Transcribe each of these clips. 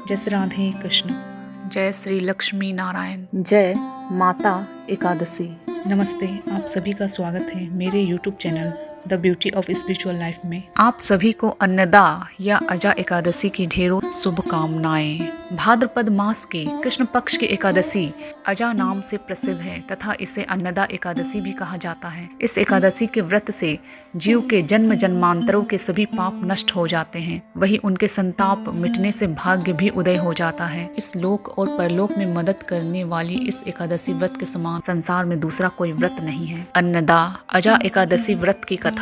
जय श्री राधे कृष्ण। जय श्री लक्ष्मी नारायण। जय माता एकादशी। नमस्ते, आप सभी का स्वागत है मेरे YouTube channel the beauty of spiritual life में। आप सभी को अन्नदा या अजा एकादशी की ढेरों शुभकामनाएं। भाद्रपद मास के कृष्ण पक्ष की एकादशी अजा नाम से प्रसिद्ध है तथा इसे अन्नदा एकादशी भी कहा जाता है। इस एकादशी के व्रत से जीव के जन्म जन्मांतरों के सभी पाप नष्ट हो जाते हैं, वही उनके संताप मिटने से भाग्य भी उदय हो जाता है। इस लोक और परलोक में मदद करने वाली इस एकादशी व्रत के समान संसार में दूसरा कोई व्रत नहीं है। अन्नदा अजा एकादशी व्रत की कथा।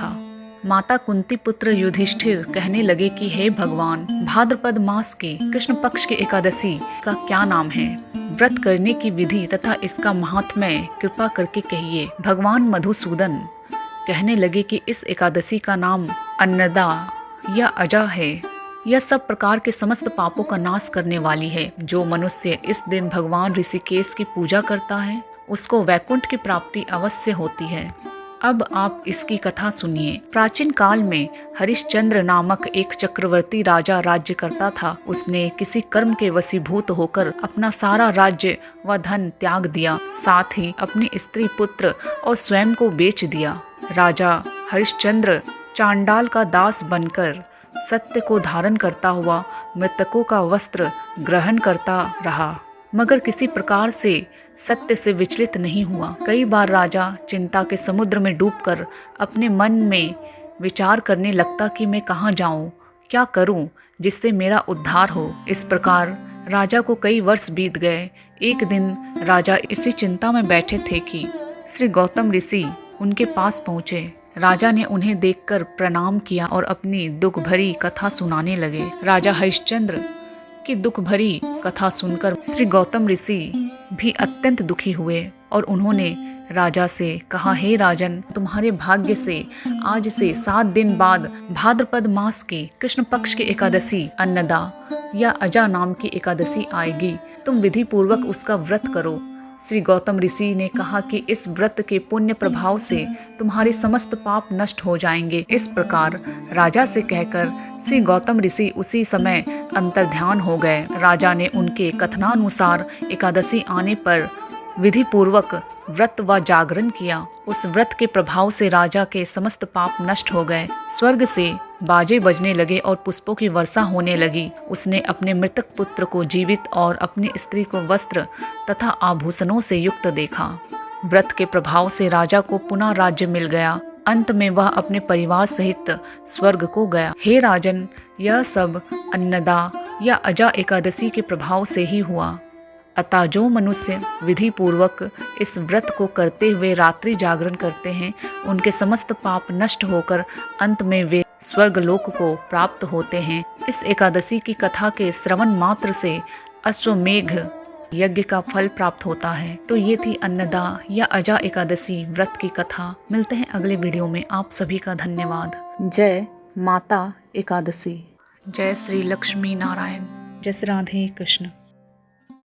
माता कुंती पुत्र युधिष्ठिर कहने लगे कि हे भगवान, भाद्रपद मास के कृष्ण पक्ष की एकादशी का क्या नाम है? व्रत करने की विधि तथा इसका महात्म्य कृपा करके कहिए। भगवान मधुसूदन कहने लगे कि इस एकादशी का नाम अन्नदा या अजा है। यह सब प्रकार के समस्त पापों का नाश करने वाली है। जो मनुष्य इस दिन भगवान ऋषिकेश की पूजा करता है उसको वैकुंठ की प्राप्ति अवश्य होती है। अब आप इसकी कथा सुनिए। प्राचीन काल में हरिश्चंद्र नामक एक चक्रवर्ती राजा राज्य करता था। उसने किसी कर्म के वशीभूत होकर अपना सारा राज्य व धन त्याग दिया, साथ ही अपनी स्त्री पुत्र और स्वयं को बेच दिया। राजा हरिश्चंद्र चांडाल का दास बनकर सत्य को धारण करता हुआ मृतकों का वस्त्र ग्रहण करता रहा, मगर किसी प्रकार से सत्य से विचलित नहीं हुआ। कई बार राजा चिंता के समुद्र में डूबकर अपने मन में विचार करने लगता कि मैं कहाँ जाऊँ, क्या करूँ जिससे मेरा उद्धार हो। इस प्रकार राजा को कई वर्ष बीत गए। एक दिन राजा इसी चिंता में बैठे थे कि श्री गौतम ऋषि उनके पास पहुँचे। राजा ने उन्हें देखकर प्रणाम किया और अपनी दुख भरी कथा सुनाने लगे। राजा हरिश्चंद्र की दुख भरी कथा सुनकर श्री गौतम ऋषि भी अत्यंत दुखी हुए और उन्होंने राजा से कहा, हे राजन, तुम्हारे भाग्य से आज से 7 दिन बाद भाद्रपद मास के कृष्ण पक्ष की एकादशी अन्नदा या अजा नाम की एकादशी आएगी। तुम विधि पूर्वक उसका व्रत करो। श्री गौतम ऋषि ने कहा कि इस व्रत के पुण्य प्रभाव से तुम्हारे समस्त पाप नष्ट हो जाएंगे। इस प्रकार राजा से कहकर श्री गौतम ऋषि उसी समय अंतर्ध्यान हो गए। राजा ने उनके कथनानुसार एकादशी आने पर विधि पूर्वक व्रत व जागरण किया। उस व्रत के प्रभाव से राजा के समस्त पाप नष्ट हो गए। स्वर्ग से बाजे बजने लगे और पुष्पों की वर्षा होने लगी। उसने अपने मृतक पुत्र को जीवित और अपनी स्त्री को वस्त्र तथा आभूषणों से युक्त देखा। व्रत के प्रभाव से राजा को पुनः राज्य मिल गया। अंत में वह अपने परिवार सहित स्वर्ग को गया। हे राजन, यह सब अन्नदा या अजा एकादशी के प्रभाव से ही हुआ। अतः जो मनुष्य विधि पूर्वक इस व्रत को करते हुए रात्रि जागरण करते हैं, उनके समस्त पाप नष्ट होकर अंत में वे स्वर्गलोक को प्राप्त होते हैं। इस एकादशी की कथा के श्रवण मात्र से अश्वमेघ यज्ञ का फल प्राप्त होता है। तो ये थी अन्नदा या अजा एकादशी व्रत की कथा। मिलते हैं अगले वीडियो में। आप सभी का धन्यवाद। जय माता एकादशी। जय श्री लक्ष्मी नारायण। जय श्री राधे कृष्ण।